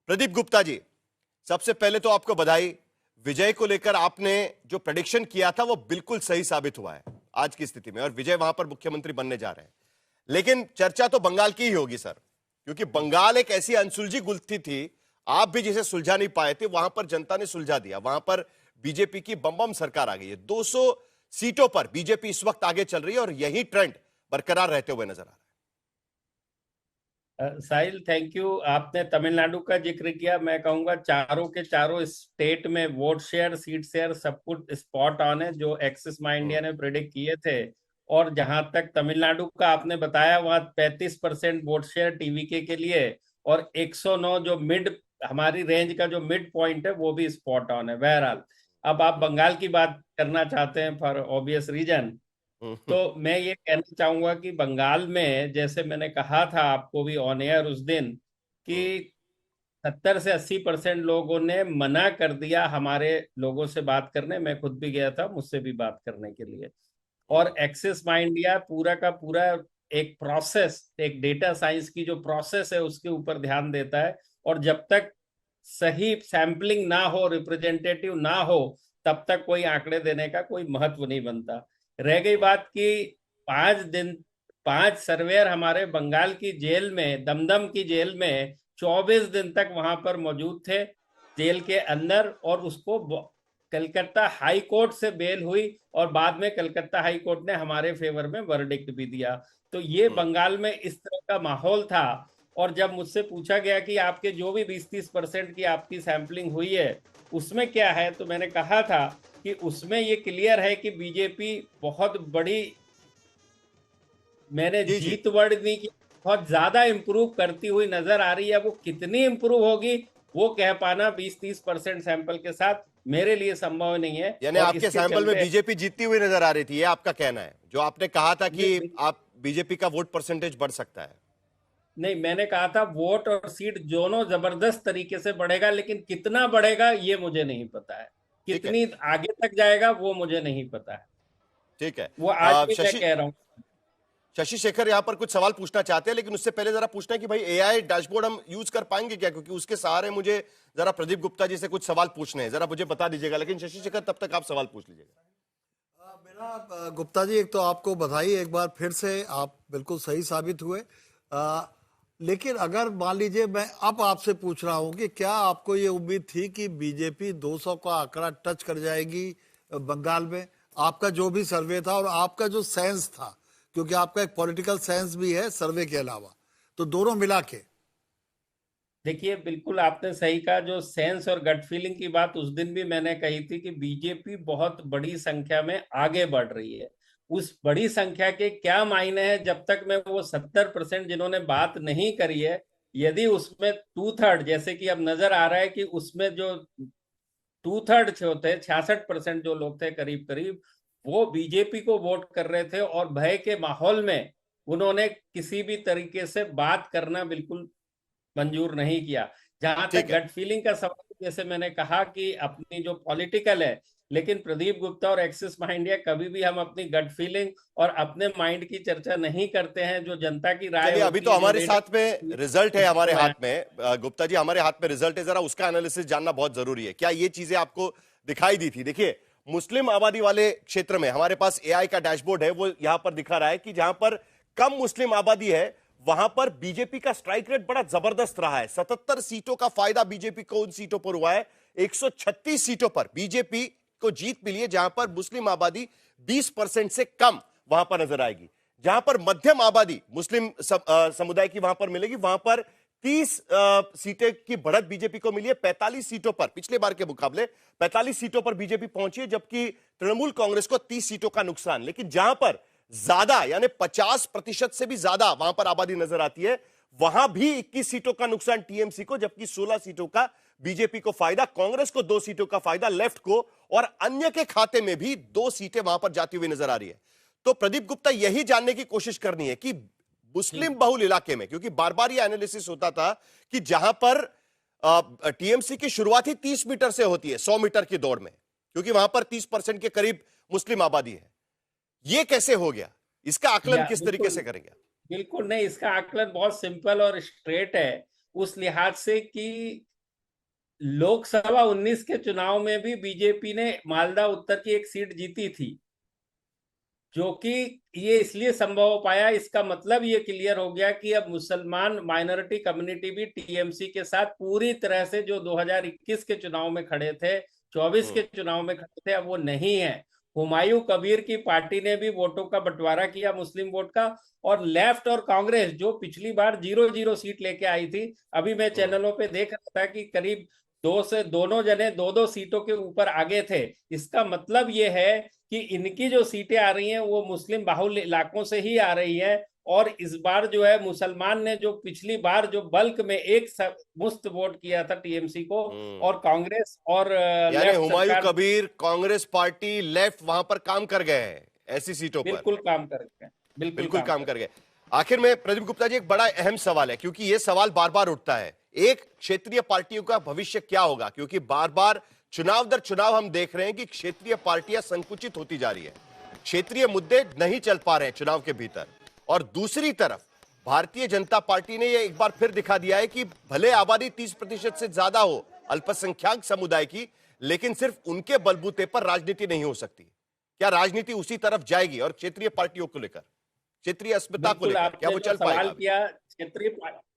प्रदीप गुप्ता जी, सबसे पहले तो आपको बधाई। विजय को लेकर आपने जो प्रेडिक्शन किया था वो बिल्कुल सही साबित हुआ है आज की स्थिति में, और विजय वहां पर मुख्यमंत्री बनने जा रहे हैं। लेकिन चर्चा तो बंगाल की ही होगी सर, क्योंकि बंगाल एक ऐसी अनसुलझी गुत्थी थी, आप भी जिसे सुलझा नहीं पाए थे, वहां पर जनता ने सुलझा दिया। वहां पर बीजेपी की बम बम सरकार आ गई है। 200 सीटों पर बीजेपी इस वक्त आगे चल रही है और यही ट्रेंड बरकरार रहते हुए नजर आ रहा है। साहिल, थैंक यू। आपने तमिलनाडु का जिक्र किया। मैं कहूंगा चारों के चारों स्टेट में वोट शेयर, सीट शेयर सब कुछ स्पॉट ऑन है जो एक्सिस माई इंडिया ने प्रिडिक्ट किए थे। और जहां तक तमिलनाडु का आपने बताया, वहां 35% वोट शेयर टीवीके के लिए, और 109 जो मिड हमारी रेंज का जो मिड पॉइंट है वो भी स्पॉट ऑन है। बहरहाल, अब आप बंगाल की बात करना चाहते हैं फॉर ऑब्वियस रीजन। तो मैं ये कहना चाहूंगा कि बंगाल में, जैसे मैंने कहा था आपको भी ऑन एयर उस दिन, कि 70 से 80% लोगों ने मना कर दिया हमारे लोगों से बात करने। मैं खुद भी गया था, मुझसे भी बात करने के लिए। और एक्सिस माई इंडिया पूरा का पूरा एक प्रोसेस, एक डेटा साइंस की जो प्रोसेस है उसके ऊपर ध्यान देता है। और जब तक सही सैंपलिंग ना हो, रिप्रेजेंटेटिव ना हो, तब तक कोई आंकड़े देने का कोई महत्व नहीं बनता। रह गई बात कि 5 दिन, 5 सर्वेयर हमारे बंगाल की जेल में, दमदम की जेल में 24 दिन तक वहां पर मौजूद थे, जेल के अंदर। और उसको कलकत्ता हाई कोर्ट से बेल हुई, और बाद में कलकत्ता हाई कोर्ट ने हमारे फेवर में वर्डिक्ट भी दिया। तो ये बंगाल में इस तरह का माहौल था। और जब मुझसे पूछा गया कि आपके जो भी 20-30% की आपकी सैंपलिंग हुई है उसमें क्या है, तो मैंने कहा था कि उसमें ये क्लियर है कि बीजेपी बहुत बड़ी, मैंने जी जी। जीत वर्ड नहीं की, बहुत ज्यादा इंप्रूव करती हुई नजर आ रही है। वो कितनी इंप्रूव होगी वो कह पाना 20-30% सैंपल के साथ मेरे लिए संभव नहीं है। यानी और आपके इसके सैंपल में चलते बीजेपी जीतती हुई नजर आ रही थी, ये आपका कहना है, जो आपने कहा था कि नहीं, आप बीजेपी का वोट परसेंटेज बढ़ सकता है। नहीं, मैंने कहा था वोट और सीट दोनों जबरदस्त तरीके से बढ़ेगा, लेकिन कितना बढ़ेगा ये मुझे नहीं पता है। ठीक है। कितनी आगे तक जाएगा वो मुझे नहीं पता है। ठीक है। वो आज भी मैं शशि कह रहा हूं। शशि शेखर यहां पर कुछ सवाल पूछना चाहते हैं, लेकिन उससे पहले जरा पूछना है कि भाई एआई डैशबोर्ड हम यूज कर पाएंगे क्या, क्योंकि उसके सहारे मुझे जरा प्रदीप गुप्ता जी से कुछ सवाल पूछने हैं। जरा मुझे बता दीजिएगा, लेकिन शशि शेखर तब तक आप सवाल पूछ लीजिएगा। मेरा गुप्ता जी, एक तो आपको बधाई एक बार फिर से, आप बिल्कुल सही साबित हुए। लेकिन अगर मान लीजिए मैं अब आपसे पूछ रहा हूं कि क्या आपको ये उम्मीद थी कि बीजेपी 200 का आंकड़ा टच कर जाएगी बंगाल में? आपका जो भी सर्वे था और आपका जो सेंस था, क्योंकि आपका एक पॉलिटिकल सेंस भी है सर्वे के अलावा, तो दोनों मिला के। देखिए, बिल्कुल आपने सही कहा। जो सेंस और गट फीलिंग की बात उस दिन भी मैंने कही थी कि बीजेपी बहुत बड़ी संख्या में आगे बढ़ रही है। उस बड़ी संख्या के क्या मायने हैं जब तक मैं वो 70% जिन्होंने बात नहीं करी है, यदि उसमें 2/3, जैसे कि अब नजर आ रहा है कि उसमें जो 2/3 होते, 66% जो लोग थे करीब करीब, वो बीजेपी को वोट कर रहे थे। और भय के माहौल में उन्होंने किसी भी तरीके से बात करना बिल्कुल मंजूर नहीं किया। जहां तक ठीक है। गट फीलिंग का सवाल, जैसे मैंने कहा कि अपनी जो पॉलिटिकल है, लेकिन प्रदीप गुप्ता और एक्सिस माई इंडिया कभी भी हम अपनी गट फीलिंग और अपने माइंड की चर्चा नहीं करते हैं। जो जनता की राय चलिए, अभी होती तो है, जो हमारे डेटा, साथ में रिजल्ट है, उसको हमारे मैं, हाथ में गुप्ता जी, हमारे हाथ में रिजल्ट है। जरा उसका एनालिसिस जानना बहुत जरूरी है। क्या ये चीजें आपको दिखाई दी थी? देखिए, मुस्लिम आबादी वाले क्षेत्र में हमारे पास एआई का डैशबोर्ड है, वो यहां पर दिखा रहा है कि जहां पर कम मुस्लिम आबादी है वहां पर बीजेपी का स्ट्राइक रेट बड़ा जबरदस्त रहा है। 77 सीटों का फायदा बीजेपी को उन सीटों पर हुआ है। 136 सीटों पर बीजेपी को जीत मिली है, जहां पर मुस्लिम आबादी 20% से कम वहां पर नजर आएगी। जहां पर मध्यम आबादी मुस्लिम समुदाय की वहां पर मिलेगी, वहां पर 30 सीटें की बढ़त बीजेपी को मिली है। 45 सीटों पर, पिछले बार के मुकाबले 45 सीटों पर बीजेपी पहुंची है, जबकि तृणमूल कांग्रेस को 30 सीटों का नुकसान। लेकिन जहां पर ज्यादा, यानी 50% से भी ज्यादा वहां पर आबादी नजर आती है, वहां भी 21 सीटों का नुकसान टीएमसी को, जबकि 16 सीटों का बीजेपी को फायदा। कांग्रेस को 2 सीटों का फायदा, लेफ्ट को और अन्य के खाते में भी 2 सीटें वहां पर जाती हुई नजर आ रही है। तो प्रदीप गुप्ता, यही जानने की कोशिश करनी है कि मुस्लिम बहुल इलाके में, क्योंकि बार बार यह एनालिसिस होता था कि जहां पर टीएमसी की शुरुआत ही 30 मीटर से होती है 100 मीटर की दौड़ में, क्योंकि वहां पर 30% के करीब मुस्लिम आबादी है। यह कैसे हो गया? इसका आकलन या किस तरीके बिल्कुल, से करेंगे? बिल्कुल नहीं, इसका आकलन बहुत सिंपल और स्ट्रेट है। उस लिहाज से कि लोकसभा 19 के चुनाव में भी बीजेपी ने मालदा उत्तर की एक सीट जीती थी, जो कि ये इसलिए संभव हो पाया, इसका मतलब ये क्लियर हो गया कि अब मुसलमान माइनॉरिटी कम्युनिटी भी टीएमसी के साथ पूरी तरह से जो 2021 के चुनाव में खड़े थे, 24 के चुनाव में खड़े थे, अब वो नहीं है। हुमायूं कबीर की पार्टी ने भी वोटों का बंटवारा किया, मुस्लिम वोट का। और लेफ्ट और कांग्रेस जो पिछली बार 0-0 सीट लेके आई थी, अभी मैं चैनलों पे देख रहा था कि करीब दोनों जने 2-2 सीटों के ऊपर आगे थे। इसका मतलब ये है कि इनकी जो सीटें आ रही हैं वो मुस्लिम बाहुल्य इलाकों से ही आ रही है। और इस बार जो है मुसलमान ने जो पिछली बार जो बल्क में एक मुश्त वोट किया था टीएमसी को, और कांग्रेस और यानी लेफ्ट हुमायूं सरकार कबीर, कांग्रेस पार्टी, लेफ्ट वहां पर काम कर गए हैं ऐसी सीटों पर। बिल्कुल काम कर गए, बिल्कुल काम कर गए। आखिर में प्रदीप गुप्ता जी, एक बड़ा अहम सवाल है, क्योंकि यह सवाल बार बार उठता है, एक क्षेत्रीय पार्टियों का भविष्य क्या होगा, क्योंकि बार बार चुनाव दर चुनाव हम देख रहे हैं कि क्षेत्रीय पार्टियां संकुचित होती जा रही है, क्षेत्रीय मुद्दे नहीं चल पा रहे हैं चुनाव के भीतर। और दूसरी तरफ भारतीय जनता पार्टी ने यह एक बार फिर दिखा दिया है कि भले आबादी 30% से ज्यादा हो अल्पसंख्यक समुदाय की, लेकिन सिर्फ उनके बलबूते पर राजनीति नहीं हो सकती। क्या राजनीति उसी तरफ जाएगी? और क्षेत्रीय पार्टियों को लेकर, क्षेत्रीय अस्मिता को लेकर, क्या वो चल पाएगा? किया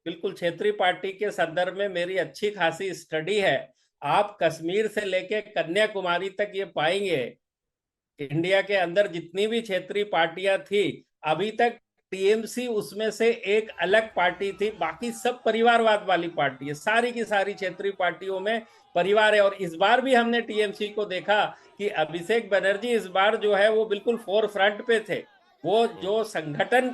बिल्कुल क्षेत्रीय पार्टी के संदर्भ में मेरी अच्छी खासी स्टडी है। आप कश्मीर से लेके कन्याकुमारी तक ये पाएंगे, इंडिया के अंदर जितनी भी क्षेत्रीय पार्टियां थी, अभी तक टीएमसी उसमें से एक अलग पार्टी थी, बाकी सब परिवारवाद वाली पार्टी है। सारी की सारी क्षेत्रीय पार्टियों में परिवार है। और इस बार भी हमने टीएमसी को देखा कि अभिषेक बनर्जी इस बार जो है वो बिल्कुल फोर फ्रंट पे थे। वो जो संगठन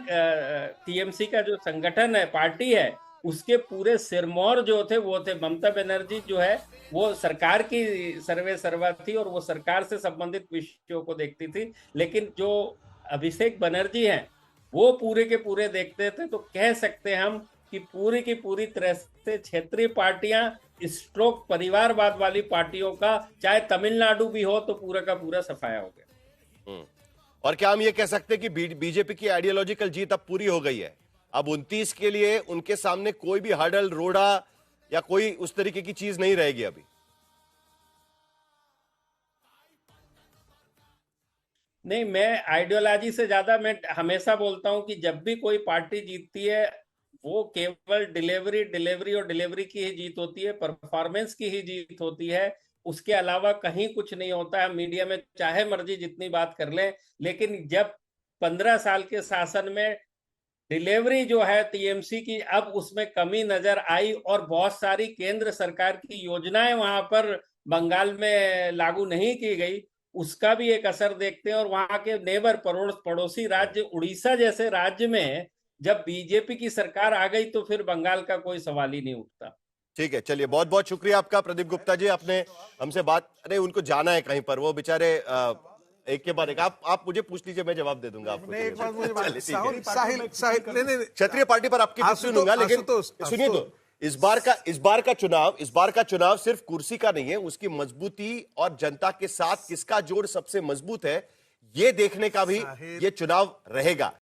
टीएमसी का जो संगठन है, पार्टी है, उसके पूरे सिरमौर जो थे वो थे ममता बनर्जी। जो है वो सरकार की सर्वे सर्वा थी और वो सरकार से संबंधित विषयों को देखती थी। लेकिन जो अभिषेक बनर्जी हैं वो पूरे के पूरे देखते थे। तो कह सकते हैं हम कि पूरी की पूरी तरह से क्षेत्रीय पार्टियां स्ट्रोक परिवारवाद वाली पार्टियों का, चाहे तमिलनाडु भी हो, तो पूरा का पूरा सफाया हो गया। और क्या हम ये कह सकते हैं कि बीजेपी की आइडियोलॉजिकल जीत अब पूरी हो गई है? अब 29 के लिए उनके सामने कोई भी हर्डल, रोड़ा या कोई उस तरीके की चीज नहीं रहेगी अभी? नहीं, मैं आइडियोलॉजी से ज्यादा मैं हमेशा बोलता हूं कि जब भी कोई पार्टी जीतती है वो केवल डिलीवरी और डिलीवरी की ही जीत होती है, परफॉर्मेंस की ही जीत होती है। उसके अलावा कहीं कुछ नहीं होता है। मीडिया में चाहे मर्जी जितनी बात कर लें, लेकिन जब 15 साल के शासन में डिलीवरी जो है टीएमसी की, अब उसमें कमी नजर आई और बहुत सारी केंद्र सरकार की योजनाएं वहां पर बंगाल में लागू नहीं की गई, उसका भी एक असर देखते हैं। और वहां के नेबर पड़ोसी राज्य उड़ीसा जैसे राज्य में जब बीजेपी की सरकार आ गई तो फिर बंगाल का कोई सवाल ही नहीं उठता। ठीक है, चलिए, बहुत बहुत शुक्रिया आपका प्रदीप गुप्ता जी, आपने हमसे बात। अरे उनको जाना है कहीं पर, वो बेचारे एक के बाद एक। आप मुझे पूछ लीजिए, मैं जवाब दे दूंगा आपको। एक बात मुझे चलिए, ठीक है। साहिल नहीं क्षत्रिय पार्टी पर आपकी बात सुनूंगा, लेकिन सुनिए तो, इस बार का चुनाव सिर्फ कुर्सी का नहीं है, उसकी मजबूती और जनता के साथ किसका जोड़ सबसे मजबूत है, ये देखने का भी ये चुनाव रहेगा।